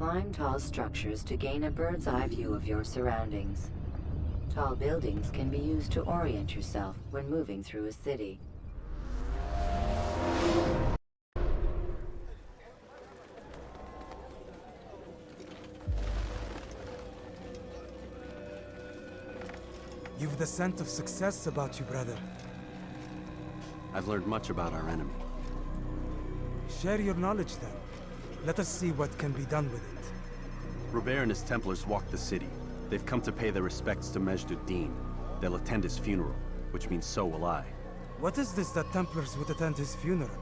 Climb tall structures to gain a bird's eye view of your surroundings. Tall buildings can be used to orient yourself when moving through a city. You've the scent of success about you, brother. I've learned much about our enemy. Share your knowledge then. Let us see what can be done with it. Robert and his Templars walk the city. They've come to pay their respects to Majd ad-Din. They'll attend his funeral, which means so will I. What is this that Templars would attend his funeral?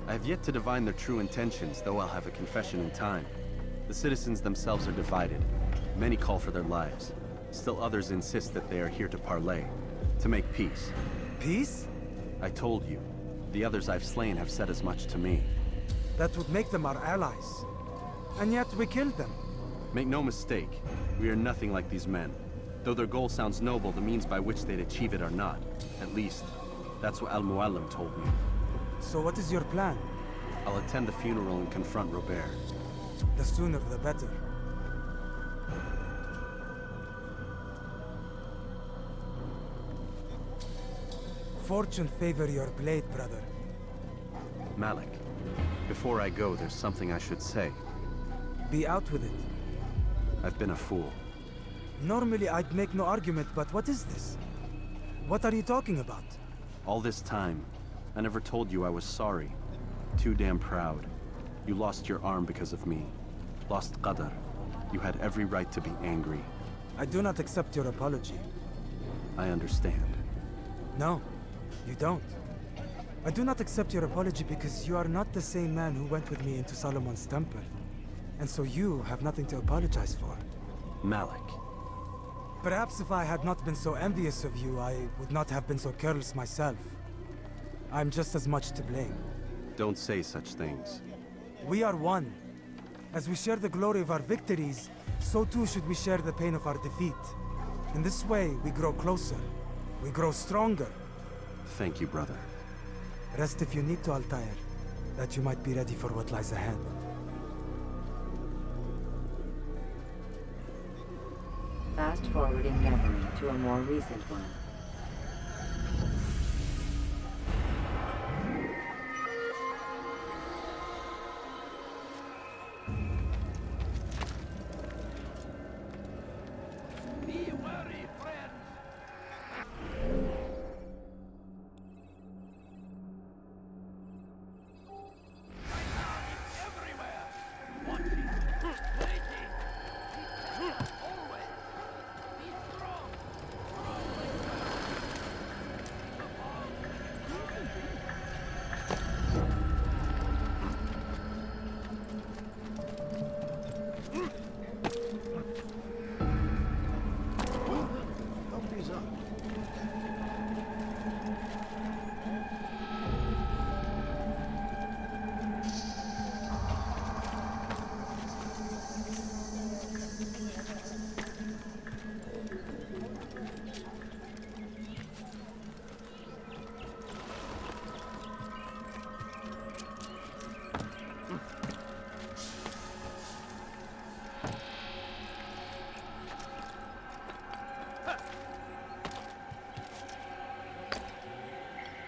I have yet to divine their true intentions, though I'll have a confession in time. The citizens themselves are divided. Many call for their lives. Still others insist that they are here to parley, to make peace. Peace? I told you. The others I've slain have said as much to me. That would make them our allies. And yet we killed them. Make no mistake, we are nothing like these men. Though their goal sounds noble, the means by which they'd achieve it are not. At least, that's what Al-Mualim told me. So what is your plan? I'll attend the funeral and confront Robert. The sooner the better. Fortune favor your blade, brother. Malik, before I go, there's something I should say. Be out with it. I've been a fool. Normally I'd make no argument, but what is this? What are you talking about? All this time, I never told you I was sorry. Too damn proud. You lost your arm because of me. Lost Qadr. You had every right to be angry. I do not accept your apology. I understand. No, you don't. I do not accept your apology because you are not the same man who went with me into Solomon's temple. And so you have nothing to apologize for. Malik. Perhaps if I had not been so envious of you, I would not have been so careless myself. I'm just as much to blame. Don't say such things. We are one. As we share the glory of our victories, so too should we share the pain of our defeat. In this way, we grow closer. We grow stronger. Thank you, brother. Rest if you need to, Altair, that you might be ready for what lies ahead. Fast-forwarding memory to a more recent one.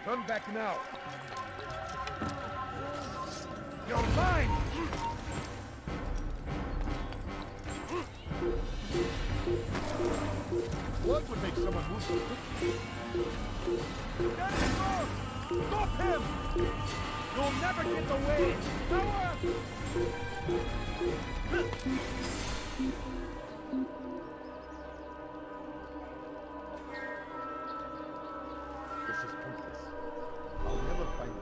Come back now. You're mine! What would make someone move so quickly? Get him wrong! Stop him! You'll never get away! Power! This is pointless. I'll never find him.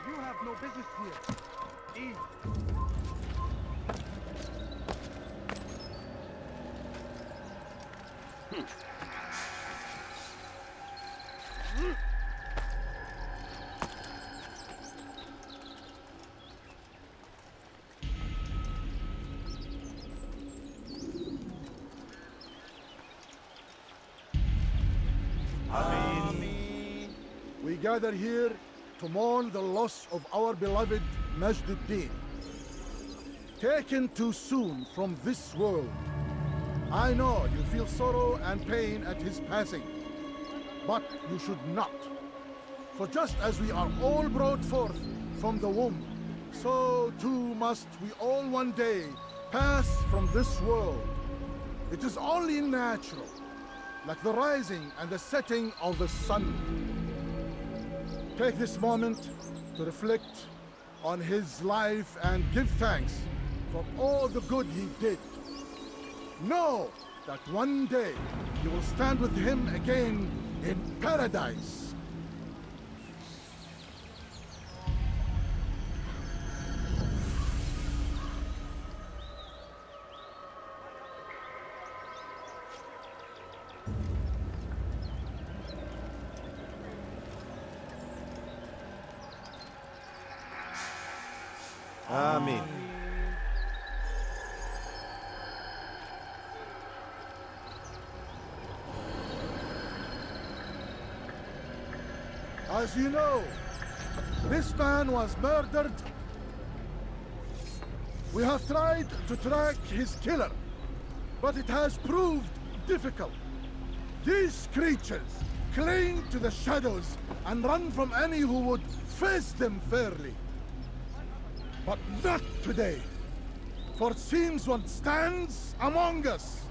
You have no business here. Eve. we gather here to mourn the loss of our beloved Majduddin. Taken too soon from this world. I know you feel sorrow and pain at his passing, but you should not. For just as we are all brought forth from the womb, so too must we all one day pass from this world. It is only natural, like the rising and the setting of the sun. Take this moment to reflect on his life and give thanks for all the good he did. Know that one day you will stand with him again in paradise. Amen. As you know, this man was murdered. We have tried to track his killer, but it has proved difficult. These creatures cling to the shadows and run from any who would face them fairly. But not today, for it seems one stands among us.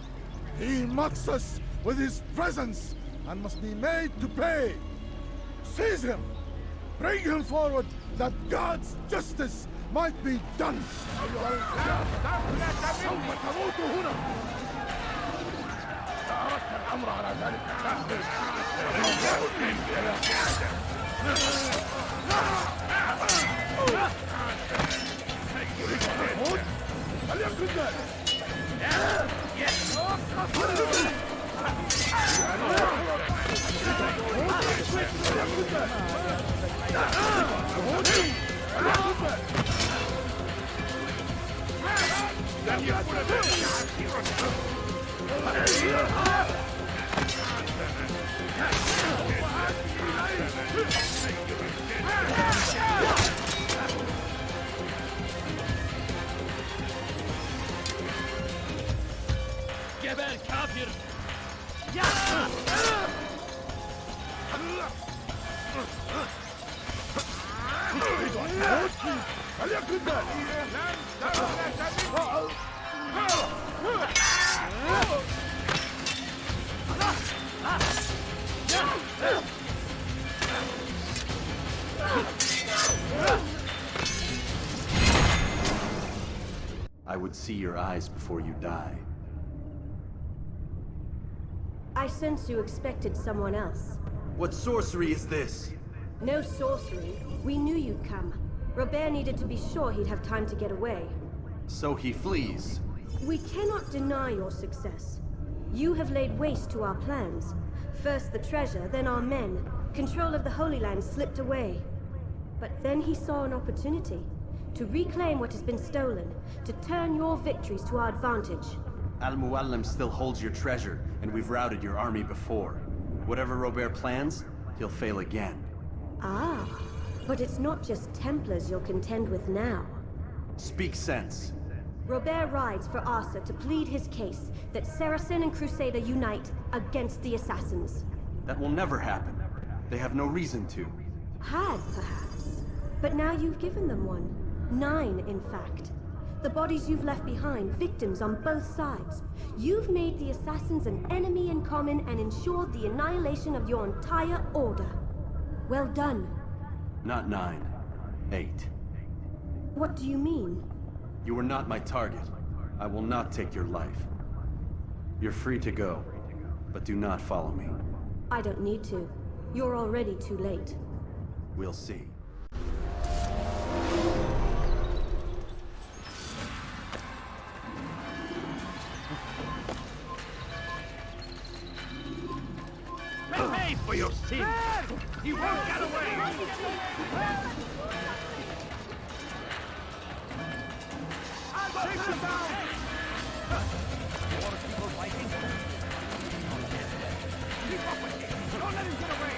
He mocks us with his presence and must be made to pay. Seize him! Bring him forward that God's justice might be done! Geber kafir! Ya! I would see your eyes before you die. I sense you expected someone else. What sorcery is this? No sorcery. We knew you'd come. Robert needed to be sure he'd have time to get away. So he flees. We cannot deny your success. You have laid waste to our plans. First the treasure, then our men. Control of the Holy Land slipped away. But then he saw an opportunity. To reclaim what has been stolen. To turn your victories to our advantage. Al-Muallim still holds your treasure, and we've routed your army before. Whatever Robert plans, he'll fail again. Ah, but it's not just Templars you'll contend with now. Speak sense. Robert rides for Asa to plead his case that Saracen and Crusader unite against the Assassins. That will never happen. They have no reason to. Had, perhaps. But now you've given them one. 9, in fact. The bodies you've left behind, victims on both sides. You've made the Assassins an enemy in common and ensured the annihilation of your entire order. Well done. Not 9. 8. What do you mean? You were not my target. I will not take your life. You're free to go, but do not follow me. I don't need to. You're already too late. We'll see. Pay for your sins! You won't get away! I'll take you down! More people fighting? Keep up with him! Don't let him get away!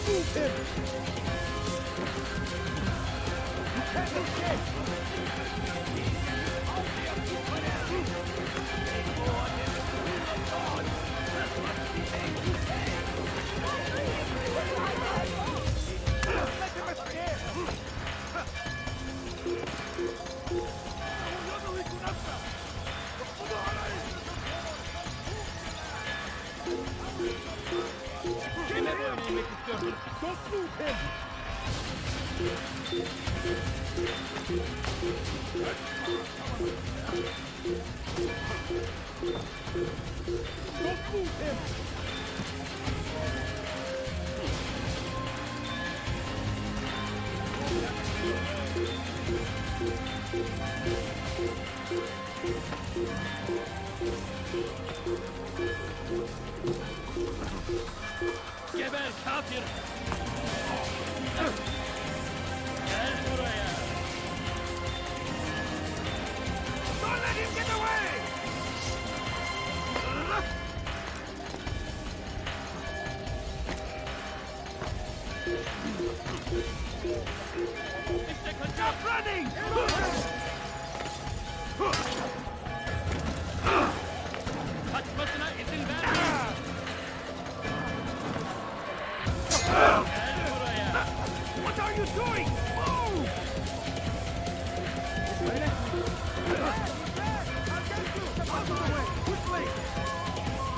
move him! You can't escape! Let him escape! Don't move him! Don't move him! Geber kafir! Gel buraya! Don't let him get away! Stop running! Kaçmasına izin verme! What are you doing? Move! Out of the way! Quickly!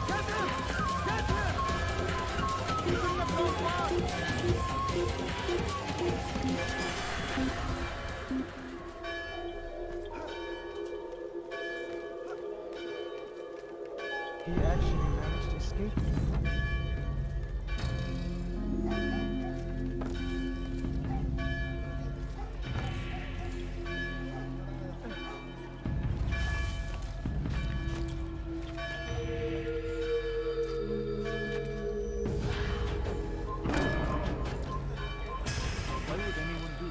Get him! Get him! You shouldn't have gone far! He actually managed to escape. Why would anyone do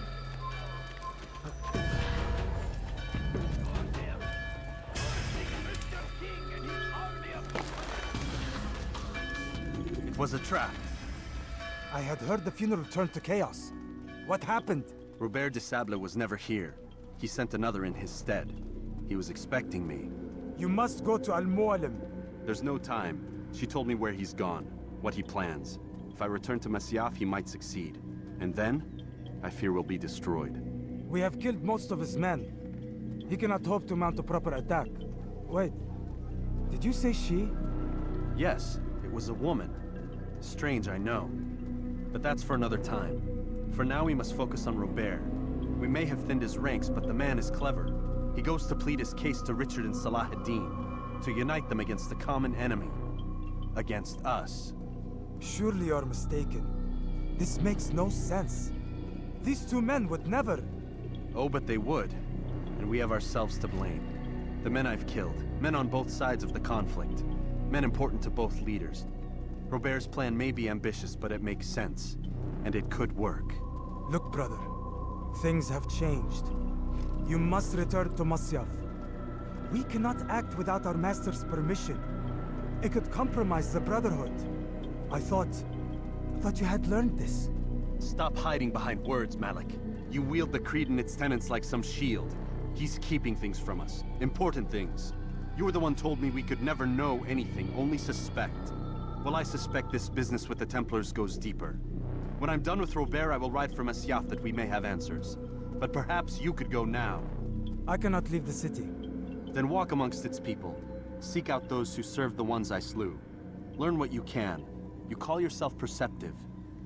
It was a trap. I had heard the funeral turned to chaos. What happened? Robert de Sable was never here. He sent another in his stead. He was expecting me. You must go to Al-Mualim. There's no time. She told me where he's gone, what he plans. If I return to Masyaf, he might succeed. And then, I fear we'll be destroyed. We have killed most of his men. He cannot hope to mount a proper attack. Wait, did you say she? Yes, it was a woman. Strange, I know. But that's for another time. For now, we must focus on Robert. We may have thinned his ranks, but the man is clever. He goes to plead his case to Richard and Salah ad-Din, to unite them against the common enemy. Against us. Surely you're mistaken. This makes no sense. These two men would never... Oh, but they would. And we have ourselves to blame. The men I've killed, men on both sides of the conflict. Men important to both leaders. Robert's plan may be ambitious, but it makes sense. And it could work. Look, brother. Things have changed. You must return to Masyaf. We cannot act without our master's permission. It could compromise the Brotherhood. I thought you had learned this. Stop hiding behind words, Malik. You wield the creed and its tenets like some shield. He's keeping things from us. Important things. You were the one told me we could never know anything, only suspect. Well, I suspect this business with the Templars goes deeper. When I'm done with Robert, I will ride for Masyaf that we may have answers. But perhaps you could go now. I cannot leave the city. Then walk amongst its people. Seek out those who served the ones I slew. Learn what you can. You call yourself perceptive.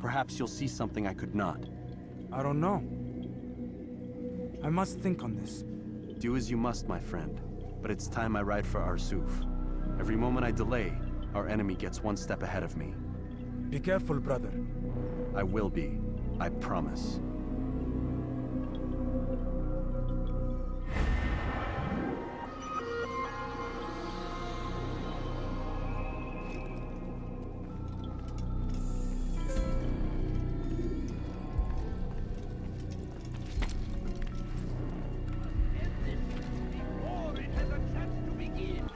Perhaps you'll see something I could not. I don't know. I must think on this. Do as you must, my friend. But it's time I ride for Arsuf. Every moment I delay, our enemy gets one step ahead of me. Be careful, brother. I will be. I promise. before it has a chance to begin?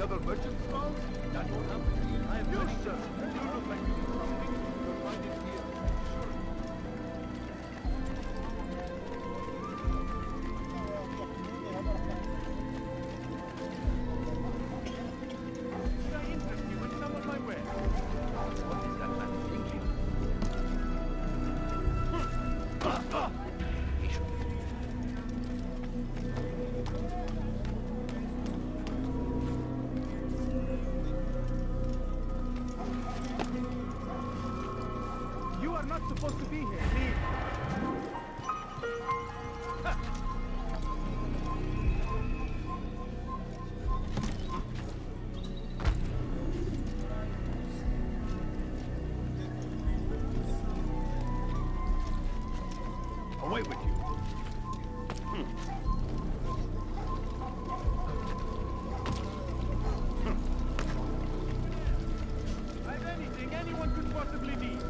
the other merchants found? That won't happen. I have many sir. You look like you need something. You'll find it here. Sure. Should I interest you in some of my wares? What is that man thinking? You are not supposed to be here. Leave. Away with you. I have anything anyone could possibly need.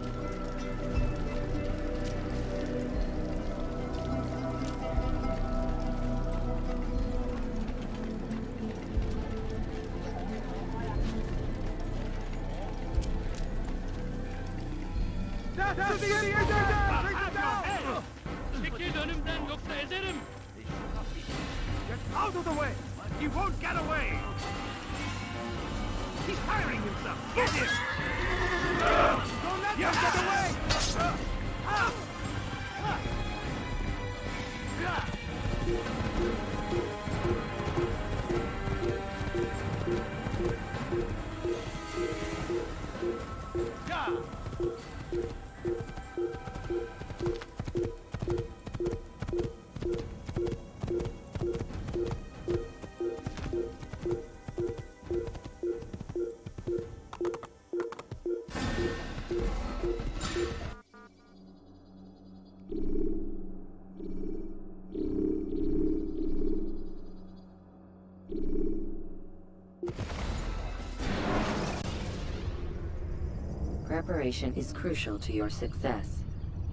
Çekil önümden yoksa ezerim. Get out of the way! He won't get away! He's firing himself! Get him! Don't let him get away! Yeah! Preparation is crucial to your success.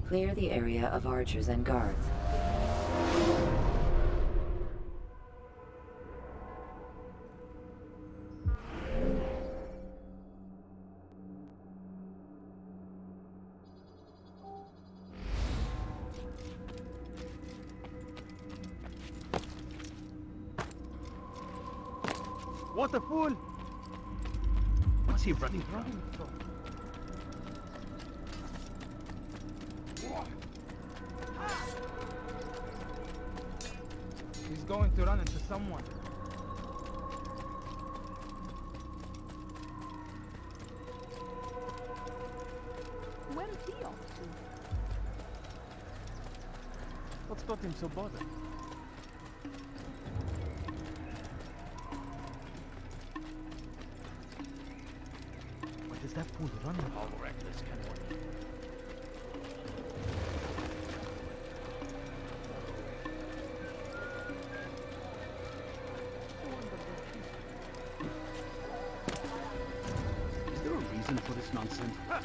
Clear the area of archers and guards. What a fool! What's he running from? He's going to run into someone. Where is he off to? What's got him so bothered? What is that fool running? How reckless can one be? Is there a reason for this nonsense? Has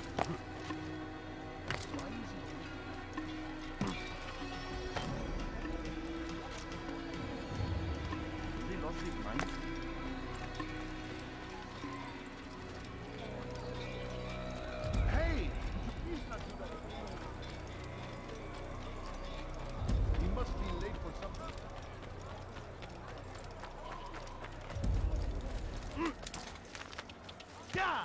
he lost his mind? Hey! Please not do that again. He must be late for something. Yeah!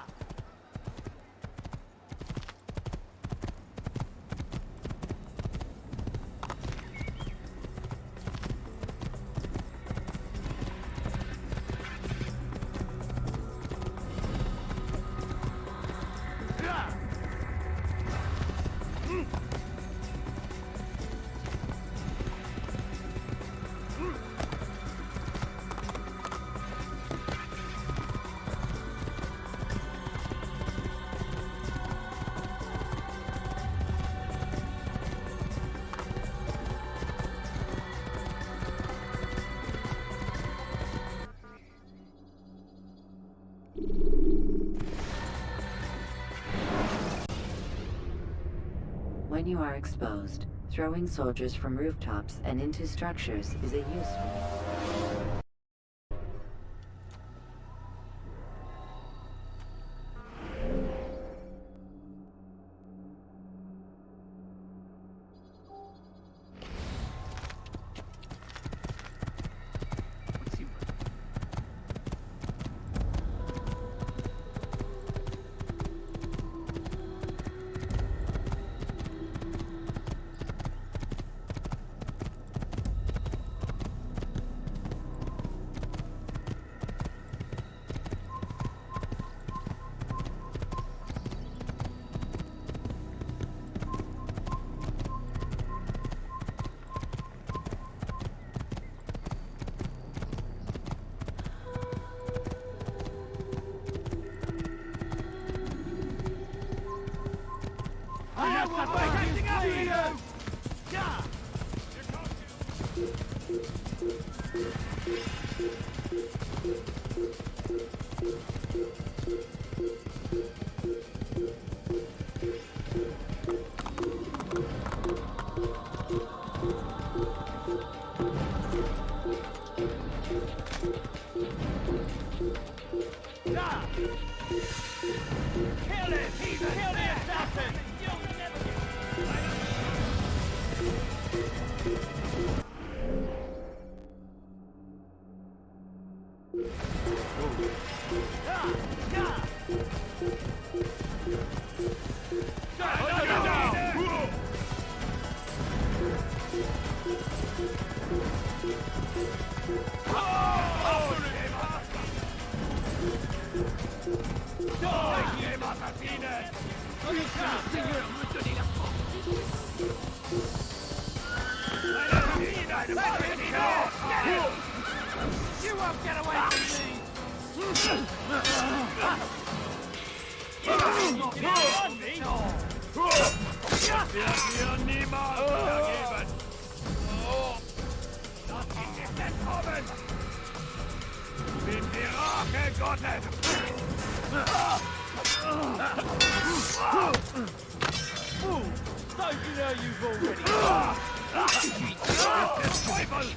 When you are exposed, throwing soldiers from rooftops and into structures is a useful. catching up to you! Yeah! Kill him! Kill the assassin! You'll never You won't get away from me! Wird mir niemals vergeben! Lass ihn nicht entkommen! Ich bin die Rache Gottes! Don't you know you've already lost? Der Teufel!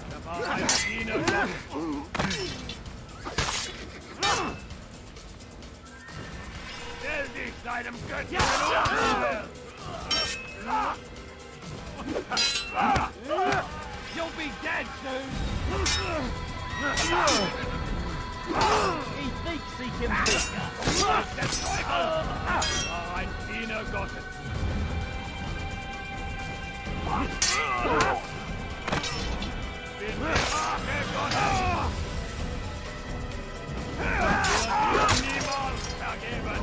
Der war ein Diener Gottes! Stell dich deinem Götzen! You'll be dead soon! He thinks he can beat us! Der Teufel! War ein Diener Gottes! Bin die Rache Gottes! Wird niemals vergeben!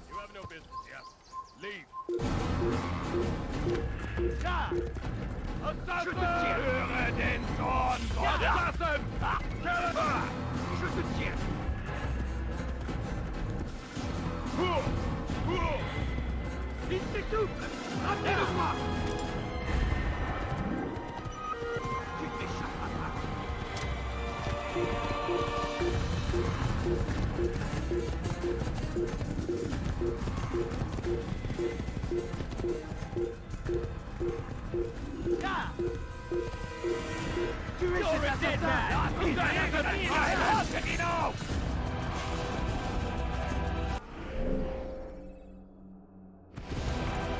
You have no business here. Leave. Ja! Assassin! Höre den Zorn Gottes! Assassin! Je te tiens! Il s'étouffe! Ramenez-le-moi! Tu t'échapperas pas! You're a dead man! He's not even Get it out!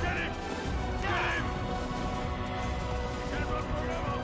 Get him! Get him! You can't run forever!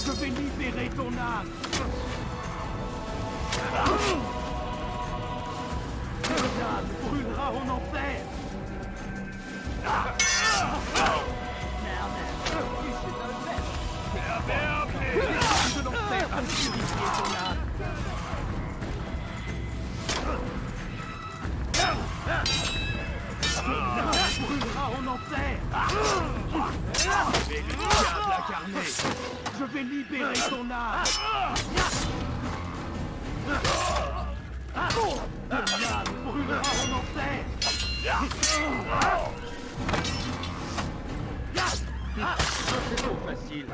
Je vais libérer ton âme. Ton âme brûlera en enfer. Now, you should know better. De l'enfer va purifier ton âme. Ton âme brûlera en enfer. Diable incarné, je vais libérer ton âme. Ton âme brûlera en enfer. C'est trop facile.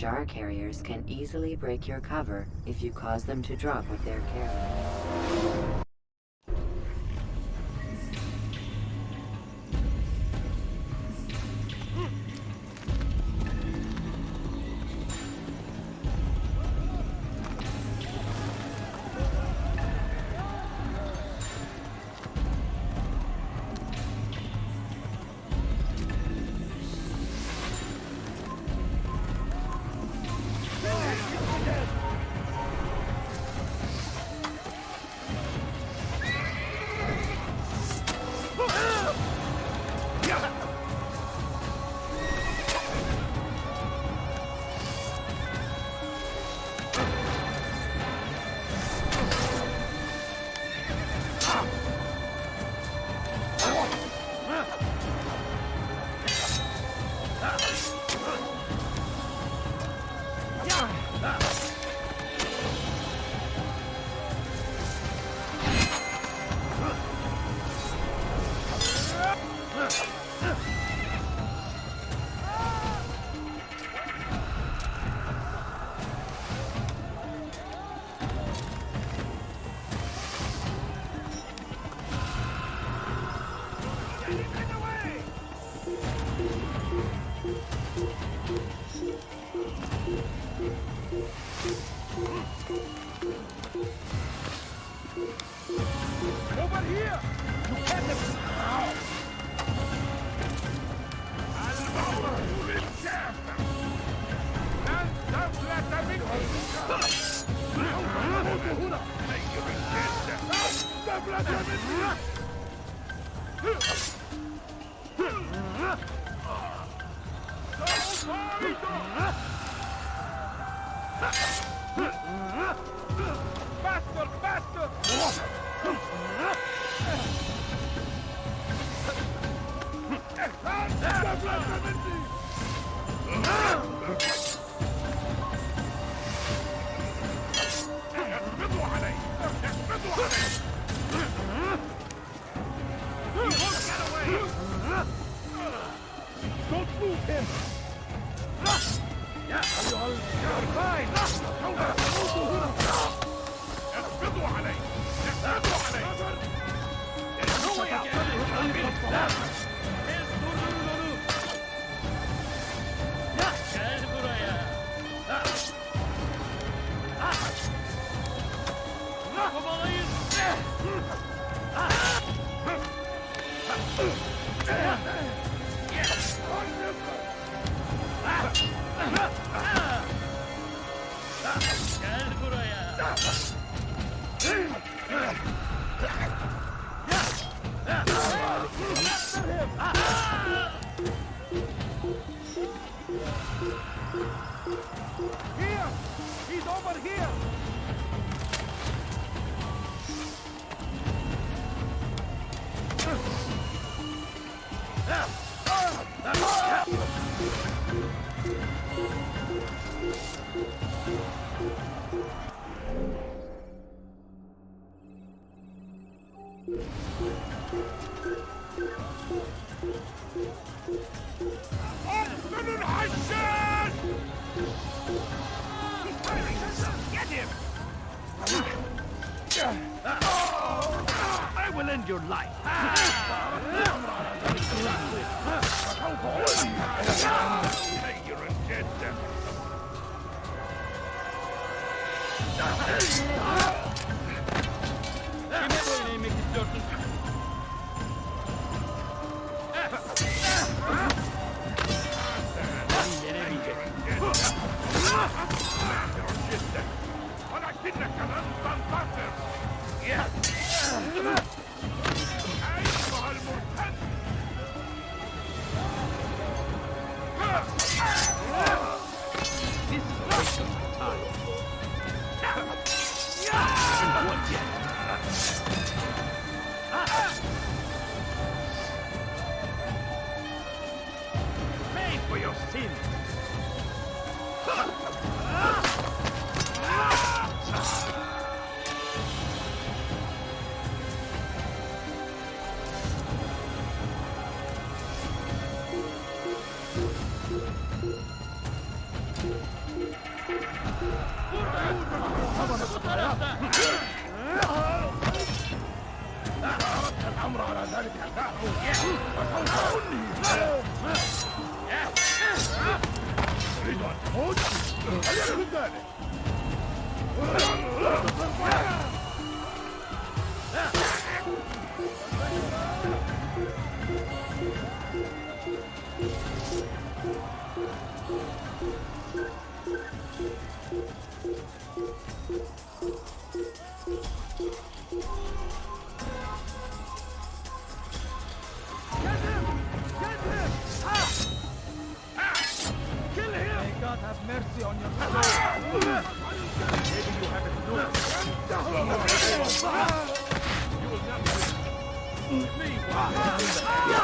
Jar carriers can easily break your cover if you cause them to drop what they're carrying. Over here! You can't let Faster, faster! Don't move him! You're fine! اخفضوا علي! اخفضوا علي! No way out! Gel buraya. Kovalayın. Gel buraya. Here! He's over here! Get him! I will end your life. You're a dead devil. Kime boyun eğmek istiyorsun? Beni yenemeyeceksin. ولكنك لن تنتصر. أيها المرتد. This is a waste of my time. And what yet? Pay for your sins. Bu tarafta. الأمر على ذلك تريد أن تموت؟ هل يكون ذلك؟ May God have mercy on your soul. Maybe you have it to do it. You will never leave while you do that.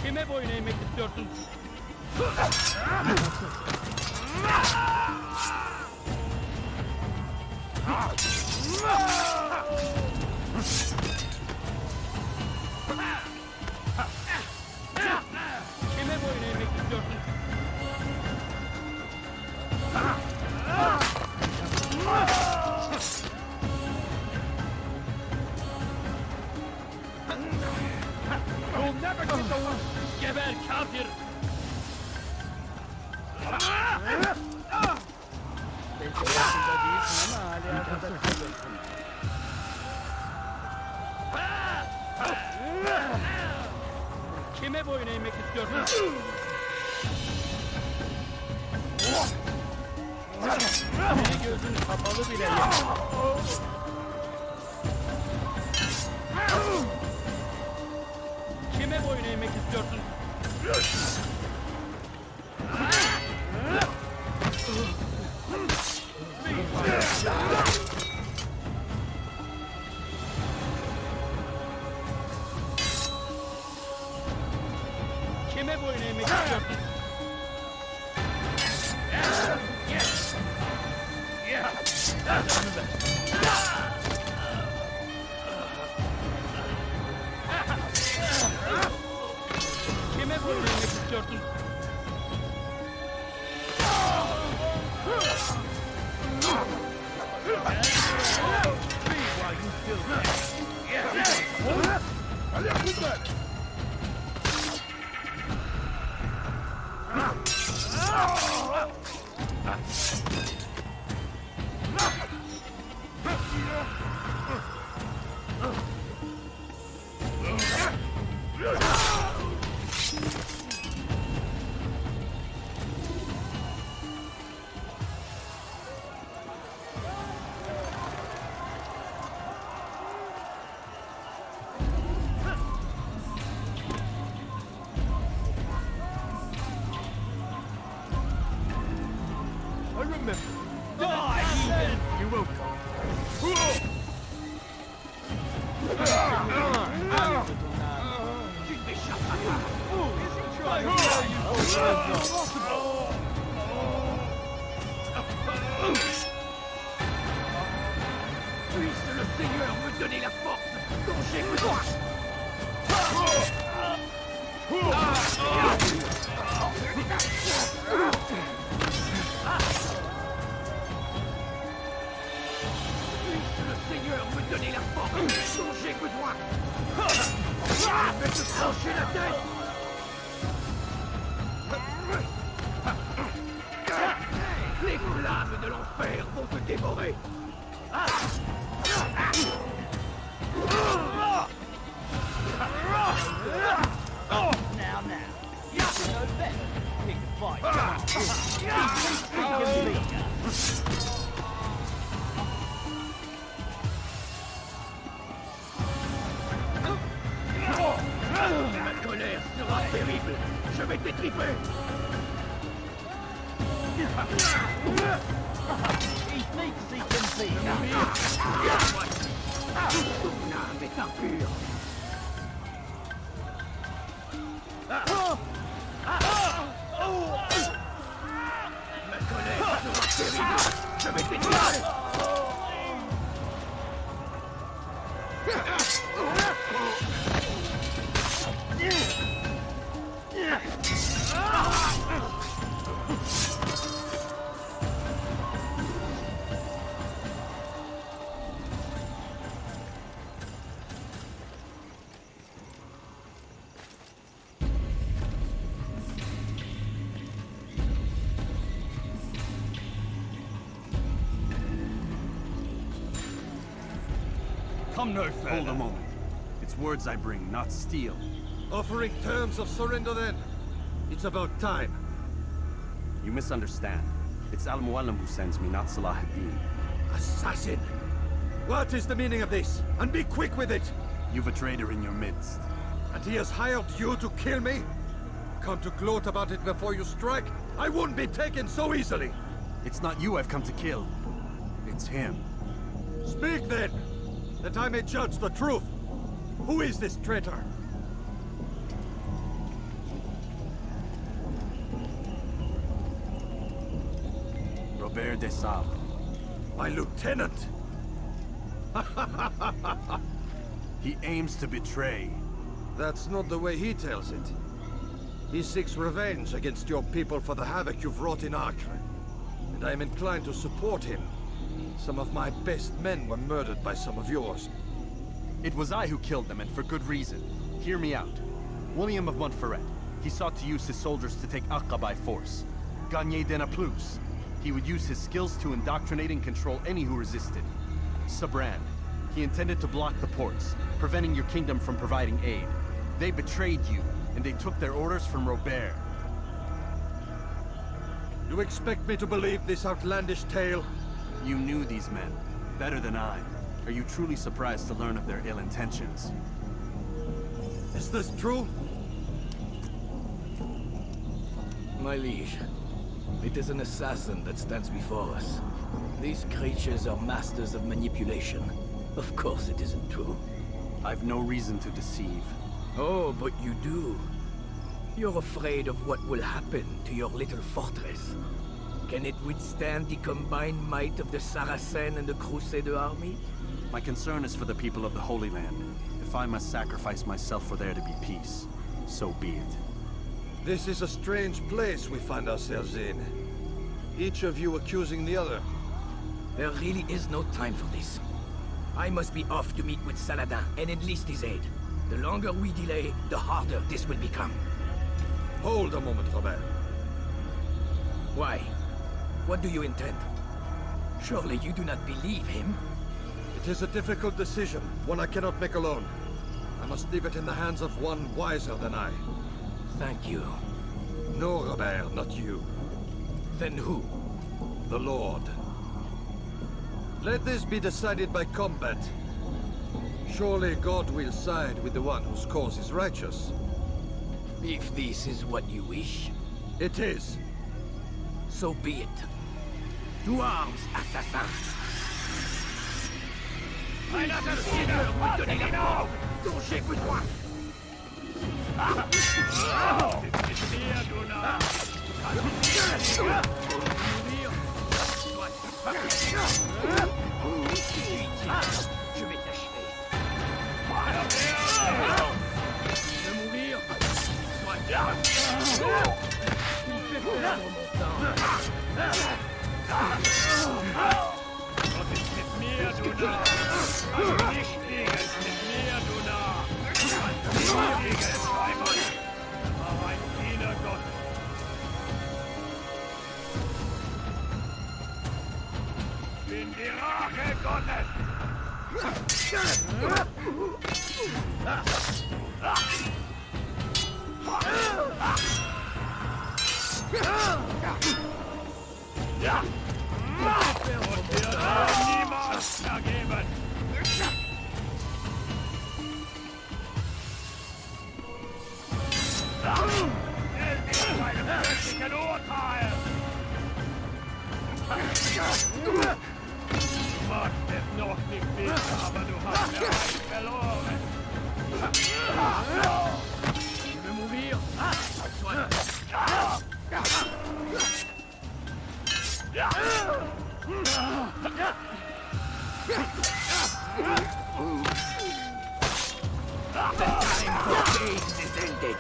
Kime boyun eğmek istiyorsun? Kime boyun eğmek istiyorsun? You'll never get the one. Geber kafir! Belki farkında değilsin ama hala hazırda kalıyorsun. Kime boyun eğmek istiyorsun? Beni gözün kapalı bile yener. Kime boyun eğmek istiyorsun? Kime boyun eğmek istiyorsun? Canını ver. Kime boyun eğmek istiyorsun? While you still can. هل يكون ذلك؟ I remember. Die, heathen! You will come. saurai. Now. You should know better. Pick a fight. Ma colère sera terrible. Je vais t'étriper. He thinks he can beat me. Mais ça pur. Ma colère sera terrible. Je vais t'étriper. Come no further. Hold a moment. It's words I bring, not steel. Offering terms of surrender then. It's about time. You misunderstand. It's Al-Mualim who sends me, not Salah ad-Din. Assassin! What is the meaning of this? And be quick with it! You've a traitor in your midst. And he has hired you to kill me? Come to gloat about it before you strike? I won't be taken so easily! It's not you I've come to kill. It's him. Speak then, that I may judge the truth. Who is this traitor? Robert de Sable. My lieutenant! He aims to betray. That's not the way he tells it. He seeks revenge against your people for the havoc you've wrought in Acre. And I am inclined to support him. Some of my best men were murdered by some of yours. It was I who killed them, and for good reason. Hear me out. William of Montferrat. He sought to use his soldiers to take Acre by force. Gagné de Naplouse. He would use his skills to indoctrinate and control any who resisted. Sabran. He intended to block the ports, preventing your kingdom from providing aid. They betrayed you, and they took their orders from Robert. You expect me to believe this outlandish tale? You knew these men, better than I. Are you truly surprised to learn of their ill intentions? Is this true? My liege, it is an assassin that stands before us. These creatures are masters of manipulation. Of course it isn't true. I've no reason to deceive. Oh, but you do. You're afraid of what will happen to your little fortress. Can it withstand the combined might of the Saracen and the Crusader army? My concern is for the people of the Holy Land. If I must sacrifice myself for there to be peace, so be it. This is a strange place we find ourselves in. Each of you accusing the other. There really is no time for this. I must be off to meet with Saladin and enlist his aid. The longer we delay, the harder this will become. Hold a moment, Robert. Why? What do you intend? Surely you do not believe him? It is a difficult decision, one I cannot make alone. I must leave it in the hands of one wiser than I. Thank you. No, Robert, not you. Then who? The Lord. Let this be decided by combat. Surely God will side with the one whose cause is righteous. If this is what you wish, It is. so be it. To arms, assassins! Un assassino vous donner la mort. Touchez-vous-moi. Je vais t'achever. De mourir. Tu me fais perdre mon temps. Das ist mit mir, du Narr. Also nicht gegen, mit mir, du Narr. Mir gegen Schreiber. Aber ein Diener Gott. Bin Die Rache Gottes! Ja! Und wir werden niemals vergeben! Stell dir deinem göttlichen Urteil! Du magst es noch nicht wissen, aber du hast bereits verloren! Tu veux mourir? Soit. The time for games is ended.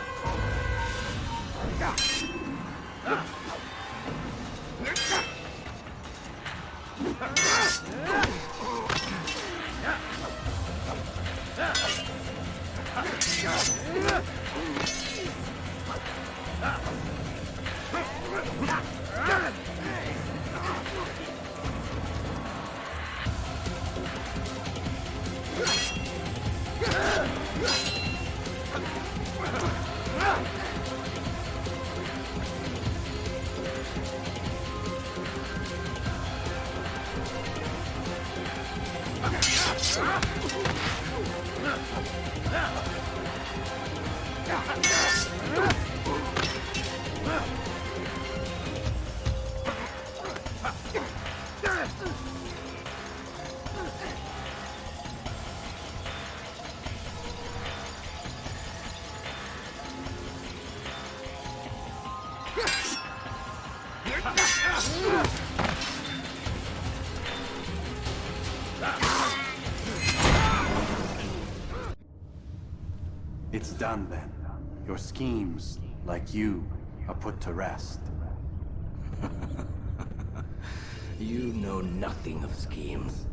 It's done then. Your schemes, like you, are put to rest. You know nothing of schemes.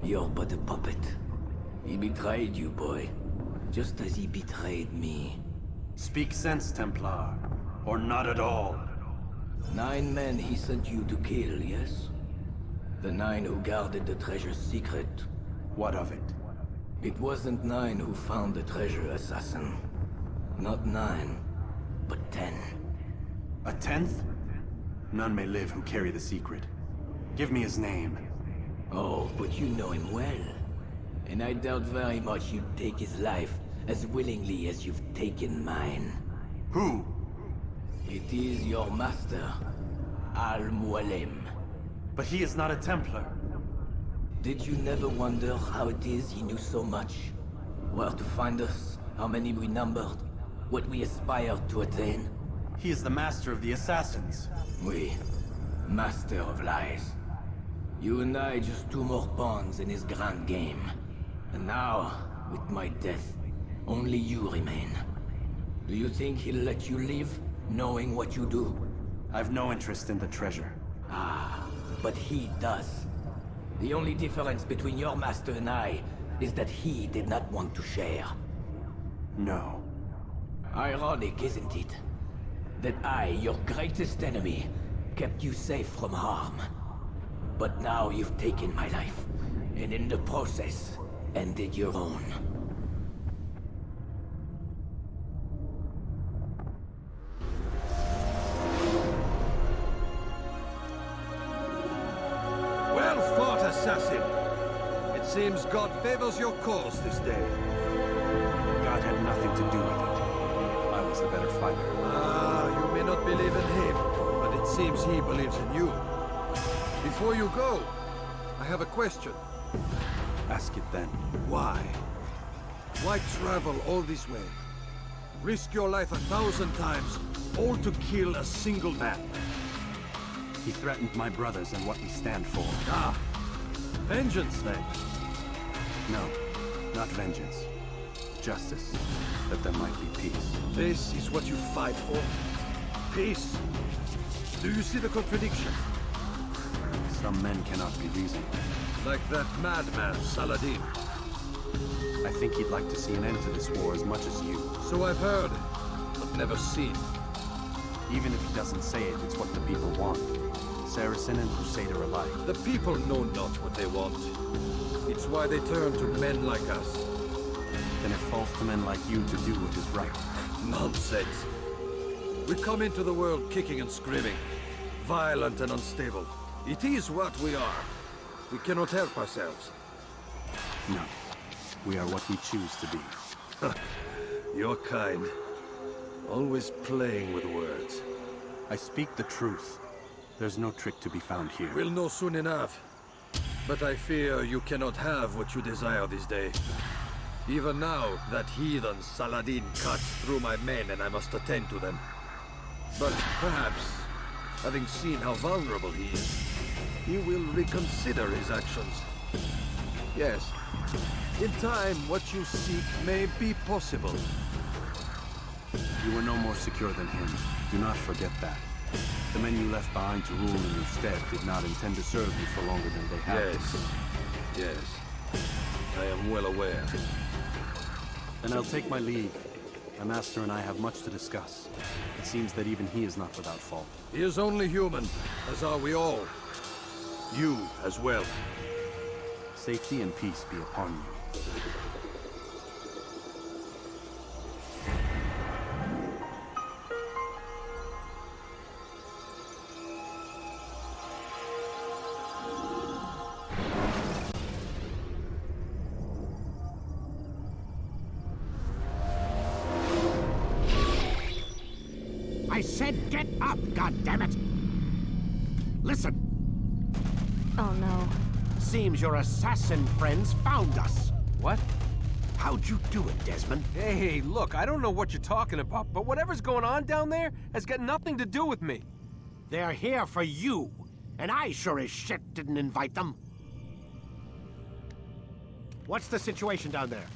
You're but a puppet. He betrayed you, boy. Just as he betrayed me. Speak sense, Templar. Or not at all. 9 men he sent you to kill, yes? The 9 who guarded the treasure's secret. What of it? It wasn't 9 who found the treasure, assassin. Not 9, but 10. A 10th? None may live who carry the secret. Give me his name. Oh, but you know him well. And I doubt very much you'd take his life as willingly as you've taken mine. Who? It is your master, Al-Mualim. But he is not a Templar. Did you never wonder how it is he knew so much? Where to find us, how many we numbered, what we aspired to attain? He is the master of the assassins. We, master of lies. You and I just 2 more pawns in his grand game. And now, with my death, only you remain. Do you think he'll let you live, knowing what you do? I've no interest in the treasure. Ah, but he does. The only difference between your master and I is that he did not want to share. No. Ironic, isn't it? That I, your greatest enemy, kept you safe from harm. But now you've taken my life, and in the process, ended your own. Well fought, assassin. It seems God favors your cause this day. God had nothing to do with it. I was the better fighter. Ah, you may not believe in him, but it seems he believes in you. Before you go, I have a question. Ask it then. Why? Why travel all this way? Risk your life 1,000 times, all to kill a single man. He threatened my brothers and what we stand for. Ah, vengeance then. No, not vengeance. Justice, that there might be peace. This is what you fight for? Peace? Do you see the contradiction? Some men cannot be reasoned. Like that madman, Saladin. I think he'd like to see an end to this war as much as you. So I've heard, but never seen. Even if he doesn't say it, it's what the people want. Saracen and Crusader alike. The people know not what they want. It's why they turn to men like us. Then it falls to men like you to do what is right. Nonsense. We come into the world kicking and screaming, violent and unstable. It is what we are. We cannot help ourselves. No. We are what we choose to be. Your kind. Always playing with words. I speak the truth. There's no trick to be found here. We'll know soon enough. But I fear you cannot have what you desire this day. Even now, that heathen Saladin cuts through my men and I must attend to them. But perhaps, having seen how vulnerable he is, he will reconsider his actions. Yes, in time, what you seek may be possible. You were no more secure than him. Do not forget that. The men you left behind to rule in your stead did not intend to serve you for longer than they had Yes, to. yes. I am well aware. Then I'll take my leave. My master and I have much to discuss. It seems that even he is not without fault. He is only human, as are we all. You as well. Safety and peace be upon you. I said get up, goddammit! Listen, Oh no. seems your assassin friends found us. What? How'd you do it, Desmond? Hey, look, I don't know what you're talking about, but whatever's going on down there has got nothing to do with me. They're here for you, and I sure as shit didn't invite them. What's the situation down there?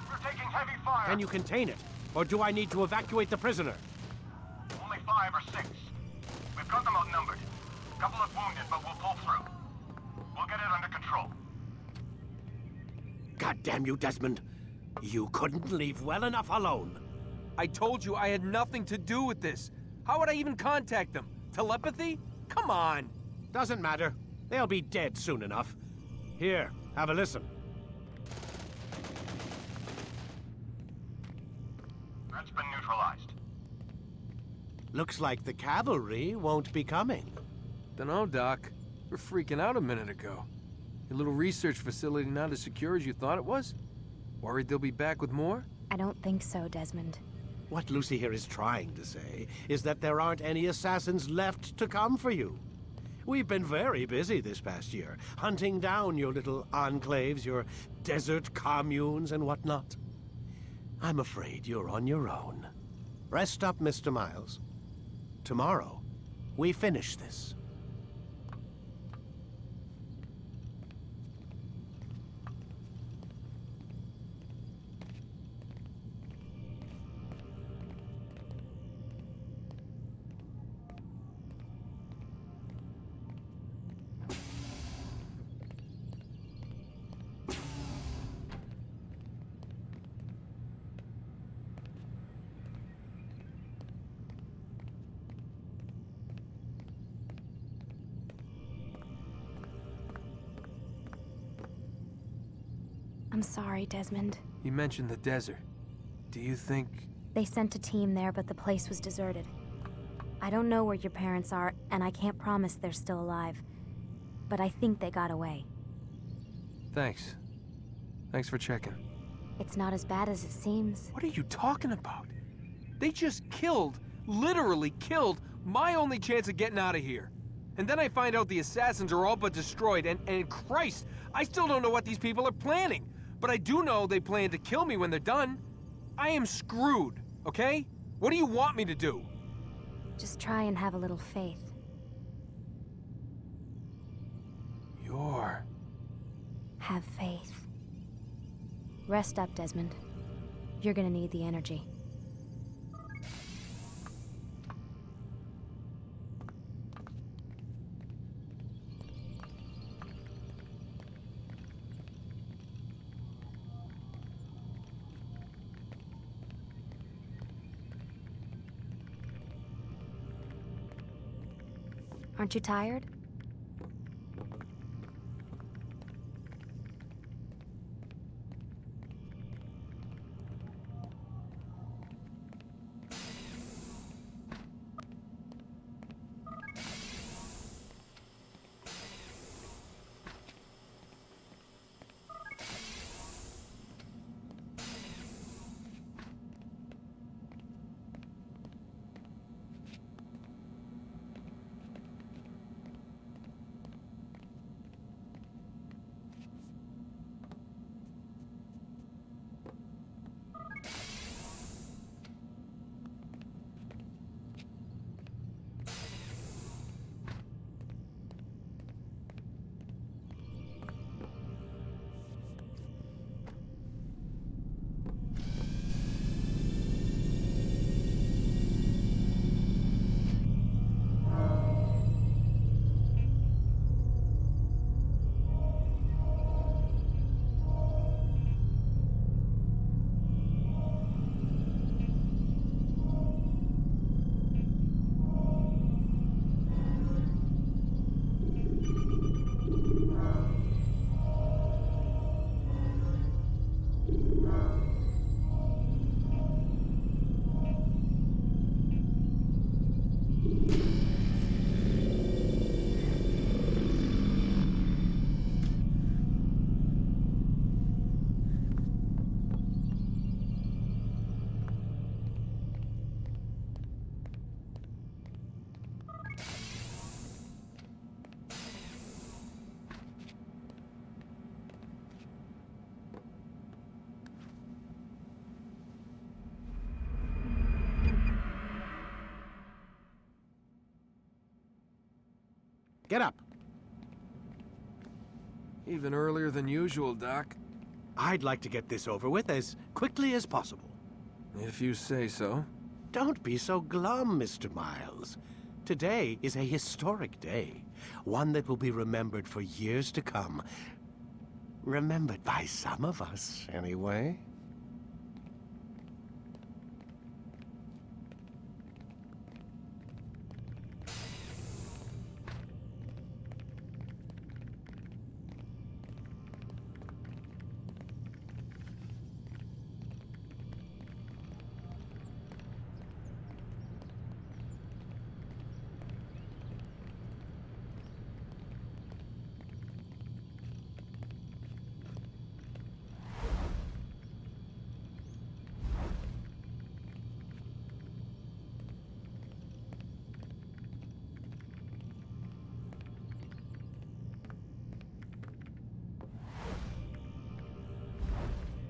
We're taking heavy fire. Can you contain it? Or do I need to evacuate the prisoner? Only 5 or 6. We've got them outnumbered. Couple of wounded, but we'll pull through. We'll get it under control. God damn you, Desmond. You couldn't leave well enough alone. I told you I had nothing to do with this. How would I even contact them? Telepathy? Come on. Doesn't matter. They'll be dead soon enough. Here, have a listen. Threat's been neutralized. Looks like the cavalry won't be coming. Dunno, Doc. We were freaking out a minute ago. Your little research facility not as secure as you thought it was? Worried they'll be back with more? I don't think so, Desmond. What Lucy here is trying to say is that there aren't any assassins left to come for you. We've been very busy this past year, hunting down your little enclaves, your desert communes and whatnot. I'm afraid you're on your own. Rest up, Mr. Miles. Tomorrow, we finish this. I'm sorry, Desmond. You mentioned the desert. Do you think... They sent a team there, but the place was deserted. I don't know where your parents are, and I can't promise they're still alive. But I think they got away. Thanks. Thanks for checking. It's not as bad as it seems. What are you talking about? They just killed, literally killed, my only chance of getting out of here. And then I find out the assassins are all but destroyed, and Christ, I still don't know what these people are planning. But I do know they plan to kill me when they're done. I am screwed, okay? What do you want me to do? Just try and have a little faith. You're... Have faith. Rest up, Desmond. You're gonna need the energy. Aren't you tired? Get up. Even earlier than usual, Doc. I'd like to get this over with as quickly as possible. If you say so. Don't be so glum, Mr. Miles. Today is a historic day. One that will be remembered for years to come. Remembered by some of us, anyway.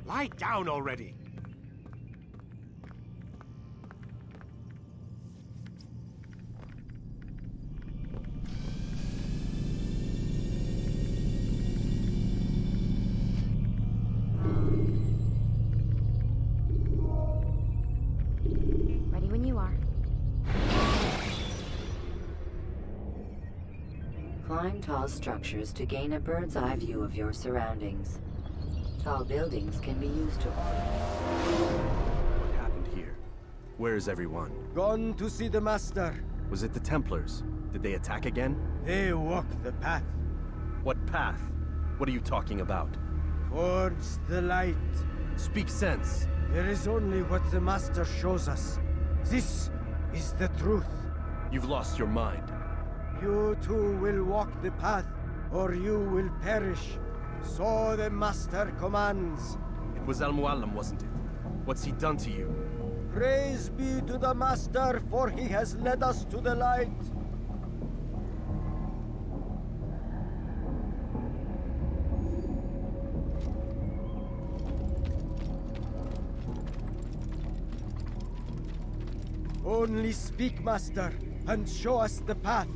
Lie down already! Ready when you are. Climb tall structures to gain a bird's eye view of your surroundings. Tall buildings can be used to What happened here? Where is everyone? Gone to see the Master. Was it the Templars? Did they attack again? They walk the path. What path? What are you talking about? Towards the light. Speak sense. There is only what the Master shows us. This is the truth. You've lost your mind. You too will walk the path, or you will perish. So the Master commands. It was Al-Mualim, wasn't it? What's he done to you? Praise be to the Master, for he has led us to the light. Only speak, Master, and show us the path.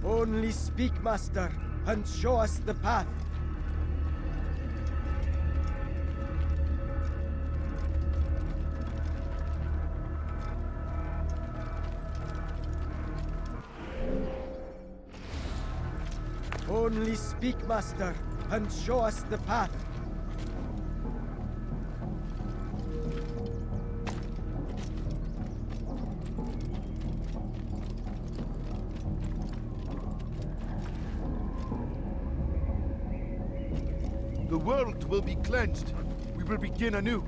Only speak, Master, and show us the path. Only speak, Master, and show us the path. The world will be cleansed. We will begin anew.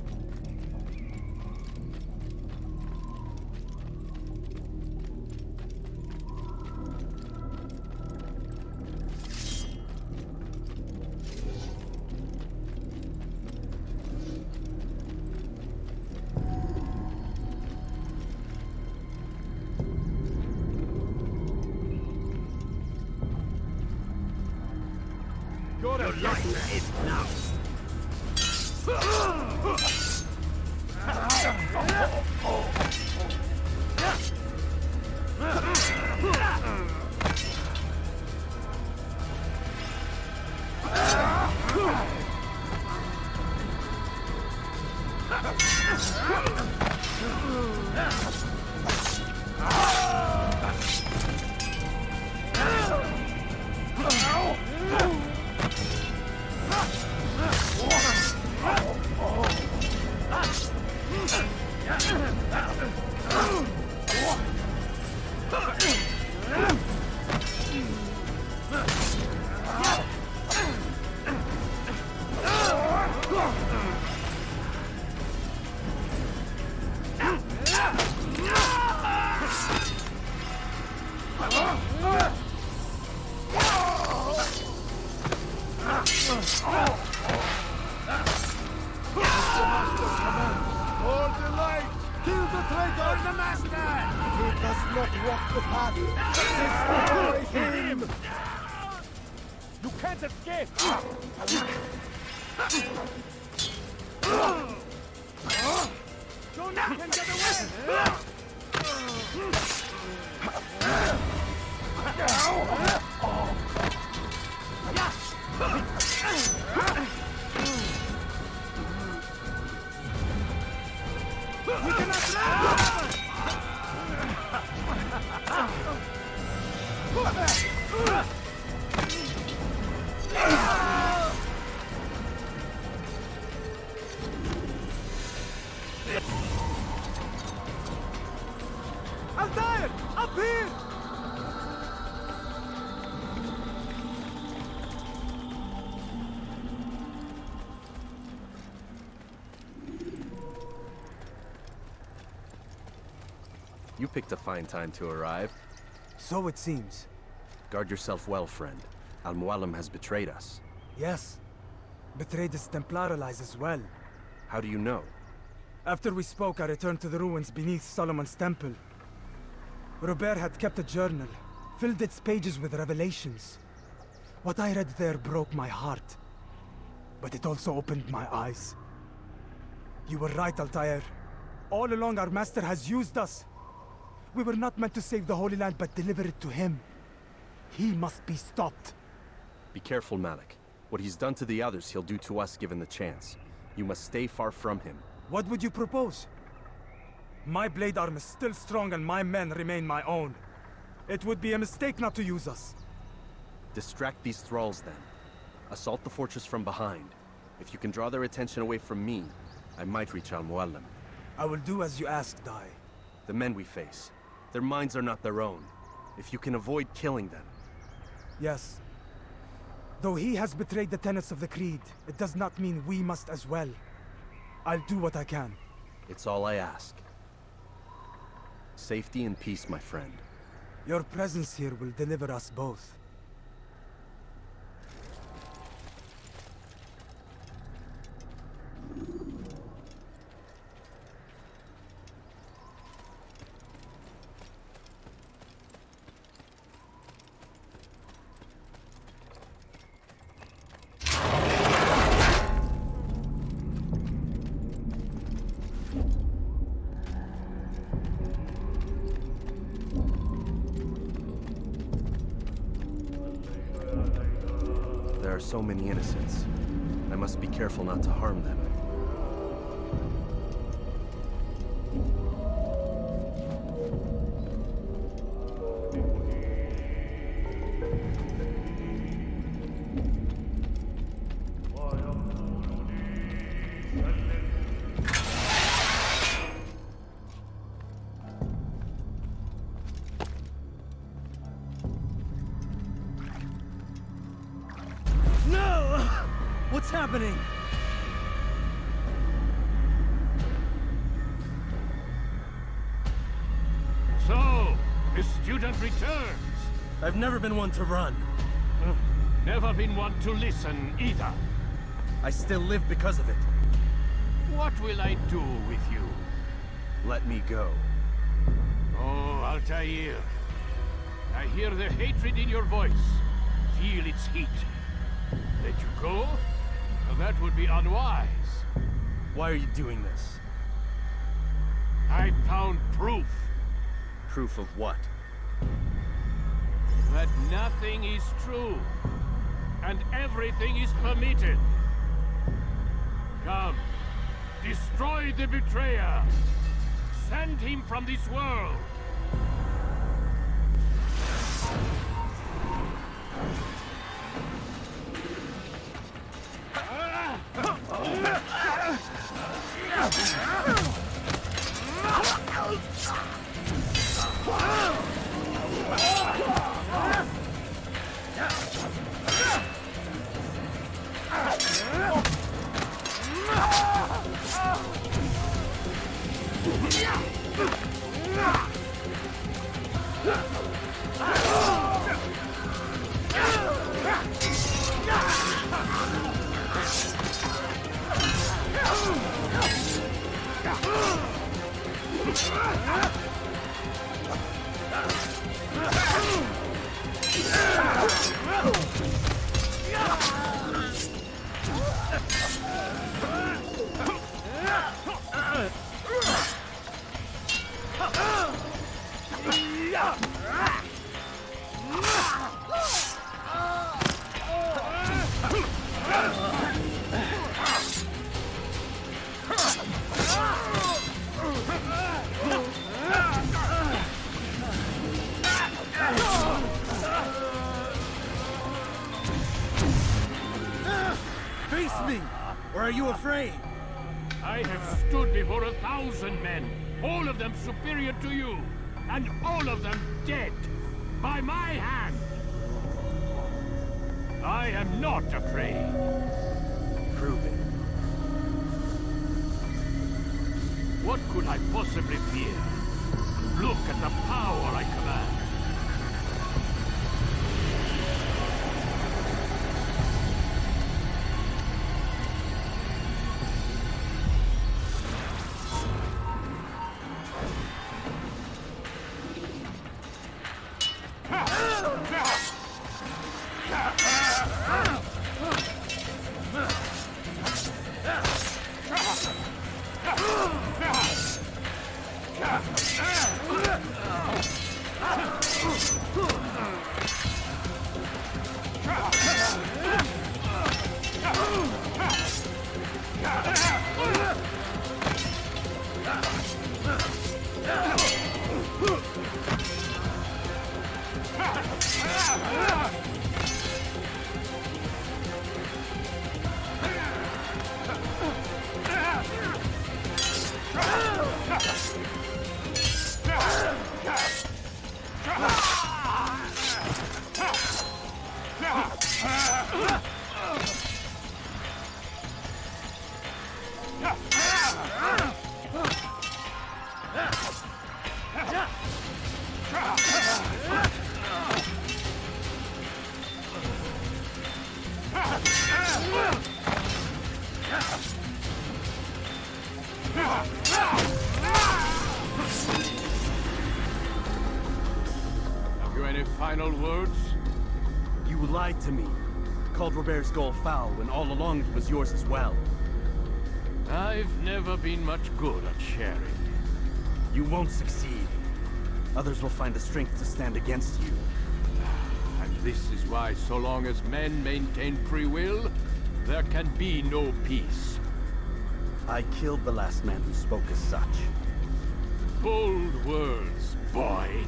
Your life is now. You can't escape! Don't let him get away! We cannot run! Altair! Up here! You picked a fine time to arrive. So it seems. Guard yourself well, friend. Al-Mualim has betrayed us. Yes. Betrayed his Templar allies as well. How do you know? After we spoke, I returned to the ruins beneath Solomon's temple. Robert had kept a journal, filled its pages with revelations. What I read there broke my heart. But it also opened my eyes. You were right, Altair. All along our master has used us. We were not meant to save the Holy Land, but deliver it to him. He must be stopped. Be careful, Malik. What he's done to the others, he'll do to us given the chance. You must stay far from him. What would you propose? My blade arm is still strong and my men remain my own. It would be a mistake not to use us. Distract these thralls then. Assault the fortress from behind. If you can draw their attention away from me, I might reach Al-Mualim. I will do as you ask, Dai. The men we face, their minds are not their own. If you can avoid killing them. Yes. Though he has betrayed the tenets of the Creed, it does not mean we must as well. I'll do what I can. It's all I ask. Safety and peace, my friend. Your presence here will deliver us both. There are so many innocents. I must be careful not to harm them. happening? So, the student returns. I've never been one to run. Never been one to listen either. I still live because of it. What will I do with you? Let me go. Oh, Altair. I hear the hatred in your voice. Feel its heat. Let you go? Well, that would be unwise. Why are you doing this? I found proof. Proof of what? That nothing is true. And everything is permitted. Come. Destroy the betrayer. Send him from this world. Face me! Or are you afraid? I have stood before 1,000 men, all of them superior to you, and all of them dead, by my hand. I am not afraid. Prove it. What could I possibly fear? Look at the power I command. Have you any final words? You lied to me. Called Robert's goal foul when all along it was yours as well. I've never been much good at sharing. You won't succeed. Others will find the strength to stand against you. And this is why, so long as men maintain free will, there can be no peace. I killed the last man who spoke as such. Bold words, boy.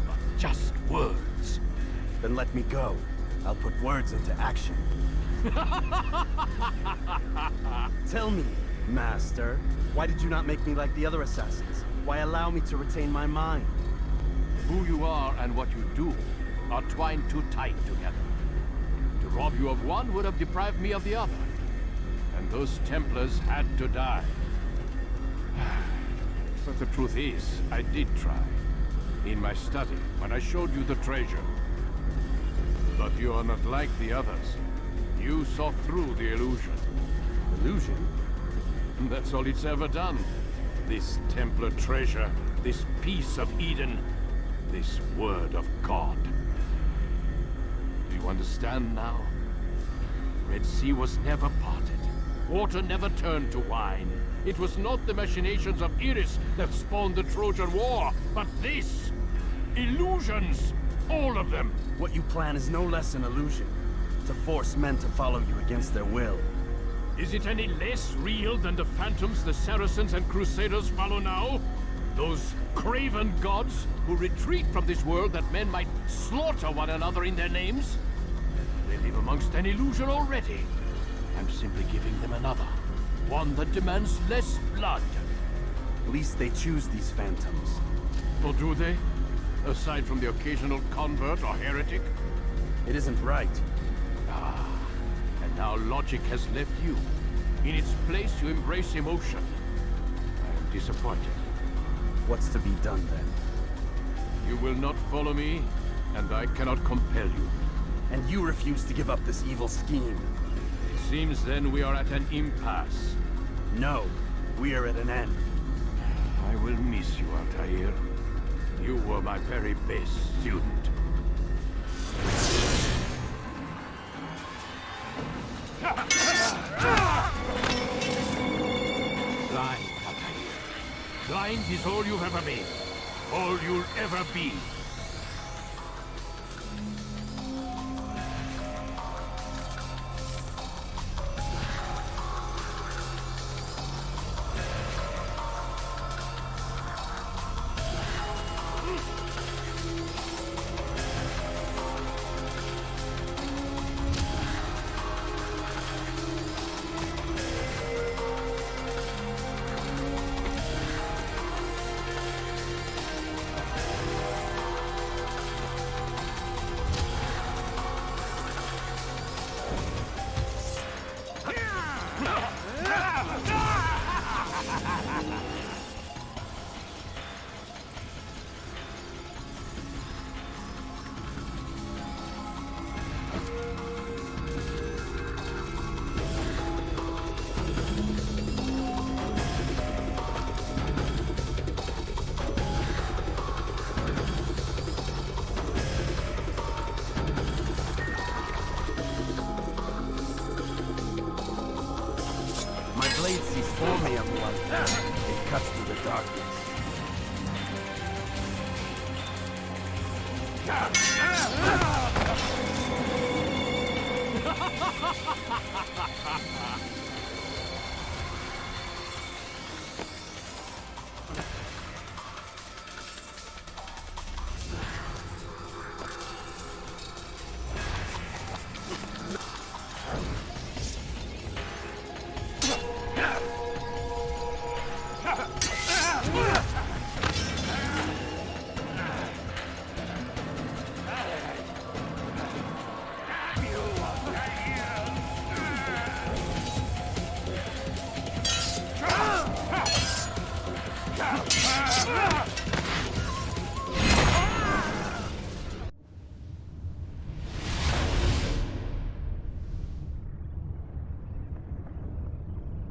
But just words. Then let me go. I'll put words into action. Tell me, Master, why did you not make me like the other assassins? Why allow me to retain my mind? Who you are and what you do are twined too tight together. To rob you of one would have deprived me of the other. and those Templars had to die. But the truth is, I did try. In my study, when I showed you the treasure. But you are not like the others. You saw through the illusion. Illusion? That's all it's ever done. This Templar treasure, this piece of Eden, this word of God. Do you understand now? Red Sea was never parted. Water never turned to wine. It was not the machinations of Iris that spawned the Trojan War, but this! Illusions! All of them! What you plan is no less an illusion. To force men to follow you against their will. Is it any less real than the phantoms the Saracens and Crusaders follow now? Those craven gods who retreat from this world that men might slaughter one another in their names? They live amongst an illusion already. I'm simply giving them another. One that demands less blood. At least they choose these phantoms. Or do they? Aside from the occasional convert or heretic? It isn't right. And now logic has left you. In its place, you embrace emotion. I am disappointed. What's to be done then? You will not follow me, and I cannot compel you. And you refuse to give up this evil scheme. It seems then we are at an impasse. No, we are at an end. I will miss you, Altair. You were my very best student. Blind, Altair. Blind is all you've ever been. All you'll ever be. Blade sees for me of light. It cuts through the darkness.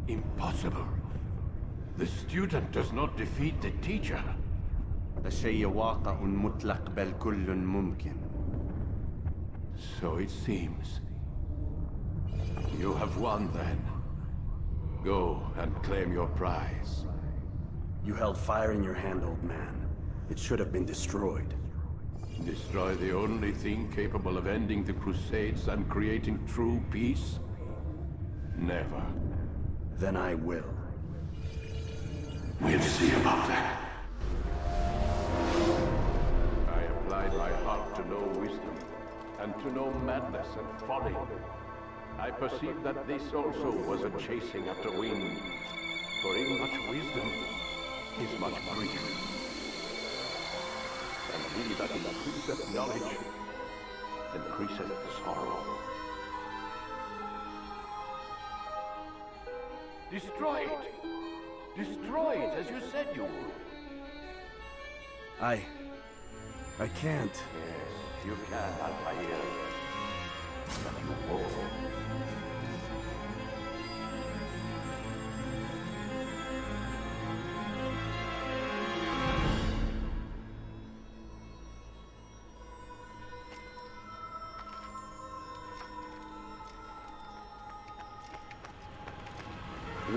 Impossible. The student does not defeat the teacher. الشيء واقع مطلق بل كل ممكن. So it seems. You have won then. Go and claim your prize. You held fire in your hand, old man. It should have been destroyed. Destroy the only thing capable of ending the Crusades and creating true peace? Never. Then I will. We'll see about that. I applied my heart to know wisdom, and to know madness and folly. I perceived that this also was a chasing after wind. For in much wisdom is much grief. And he that increaseth knowledge increaseth sorrow. Destroy it! Destroy it as you said you would. I can't. Yes, you can, Altair. But you won't.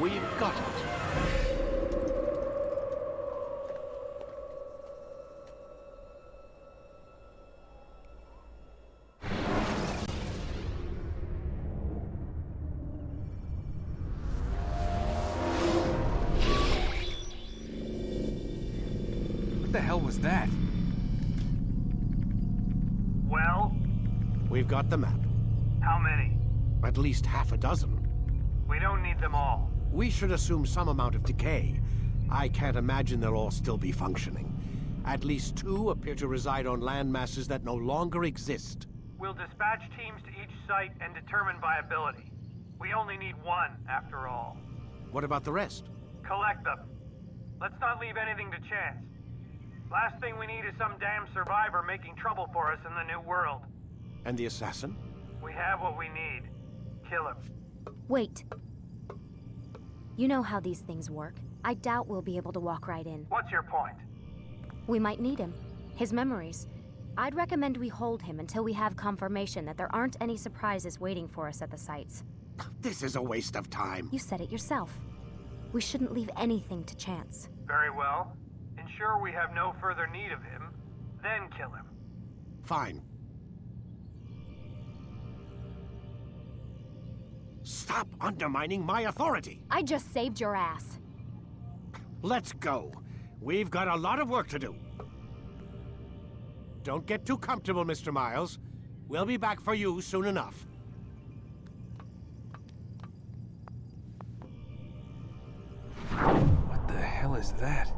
We've got it. What the hell was that? Well? We've got the map. How many? At least half a dozen. We don't need them all. We should assume some amount of decay. I can't imagine they'll all still be functioning. At least 2 appear to reside on land masses that no longer exist. We'll dispatch teams to each site and determine viability. We only need 1, after all. What about the rest? Collect them. Let's not leave anything to chance. Last thing we need is some damn survivor making trouble for us in the new world. And the assassin? We have what we need. Kill him. Wait. You know how these things work. I doubt we'll be able to walk right in. What's your point? We might need him. His memories. I'd recommend we hold him until we have confirmation that there aren't any surprises waiting for us at the sites. This is a waste of time. You said it yourself. We shouldn't leave anything to chance. Very well. Ensure we have no further need of him, then kill him. Fine. Stop undermining my authority! I just saved your ass. Let's go. We've got a lot of work to do. Don't get too comfortable, Mr. Miles. We'll be back for you soon enough. What the hell is that?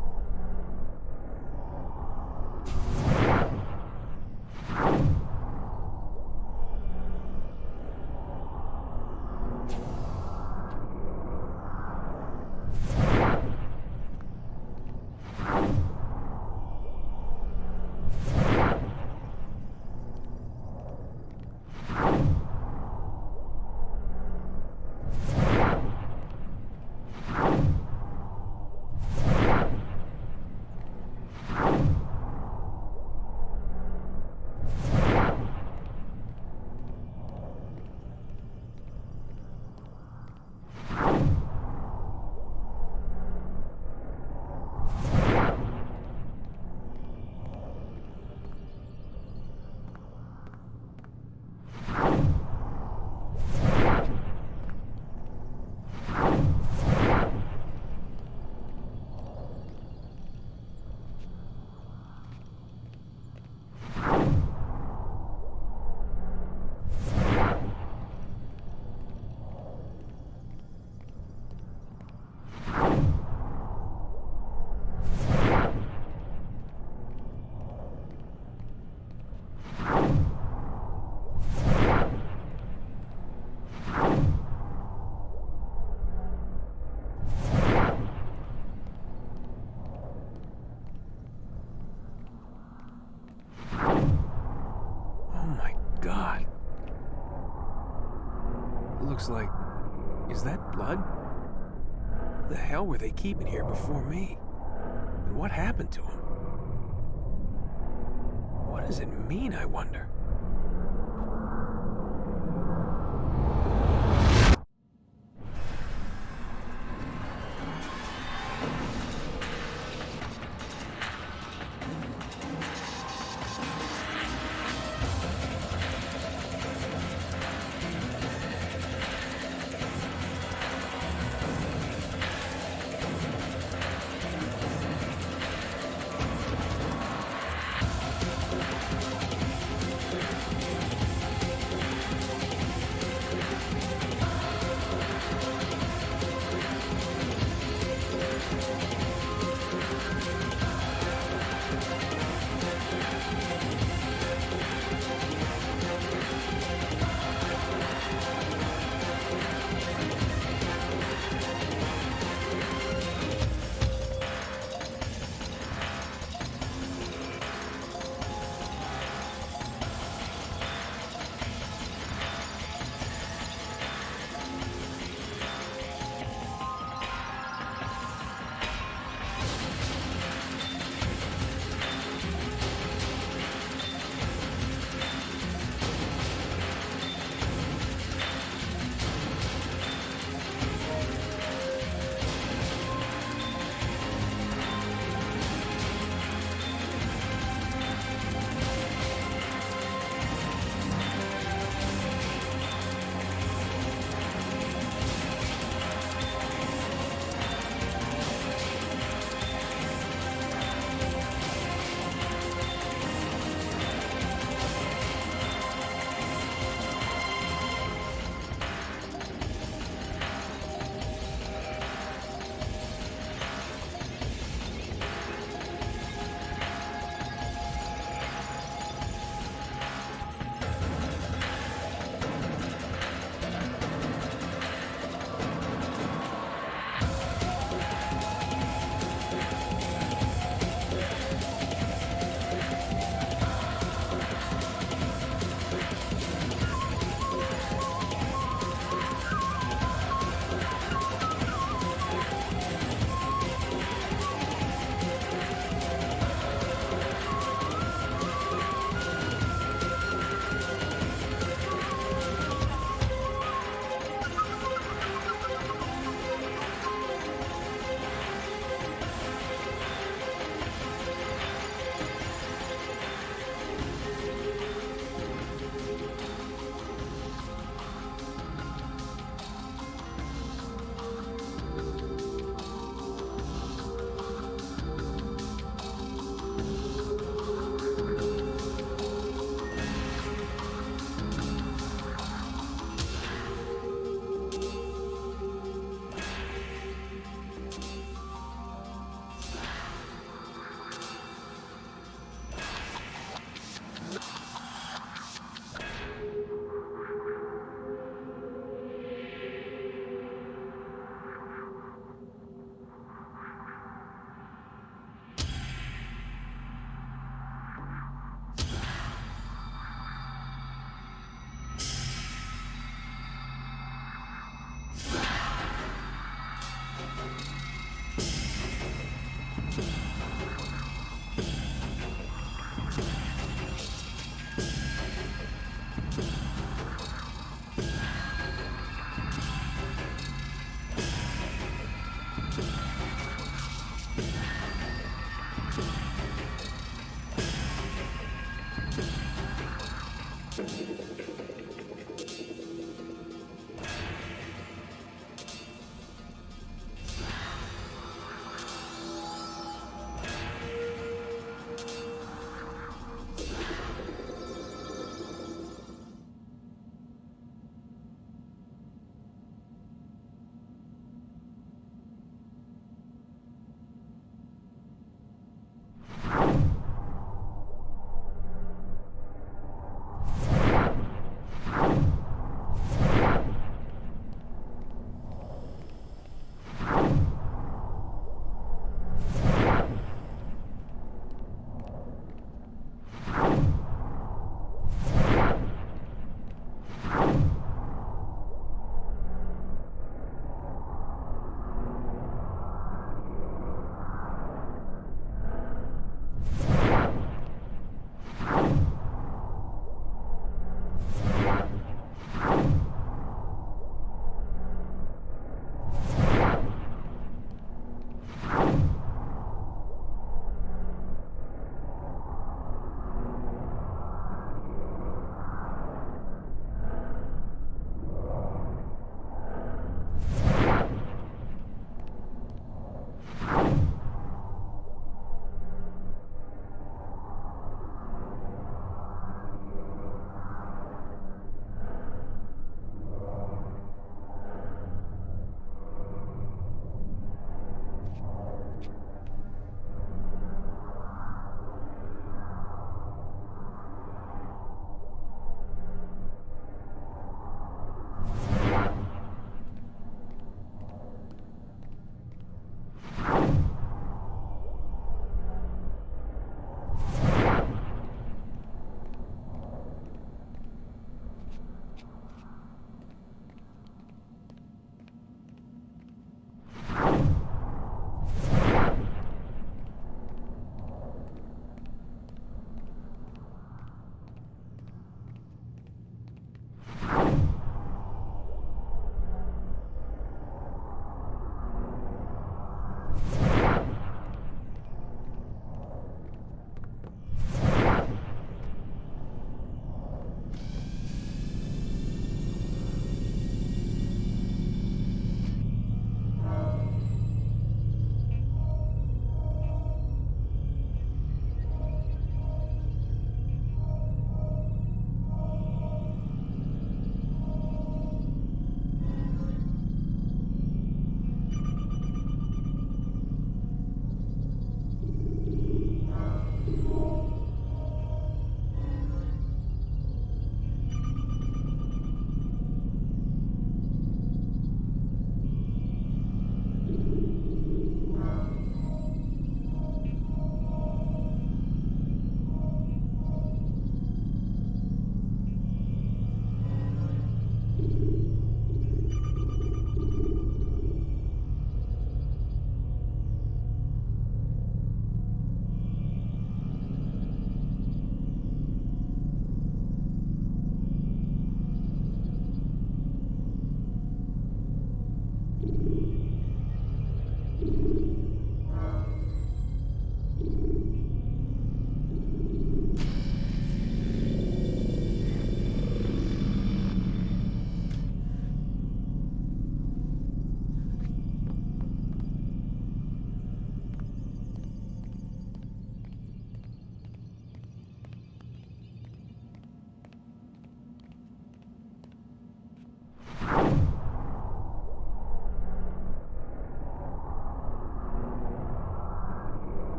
Looks like... Is that blood? What the hell were they keeping here before me? And what happened to him? What does it mean, I wonder?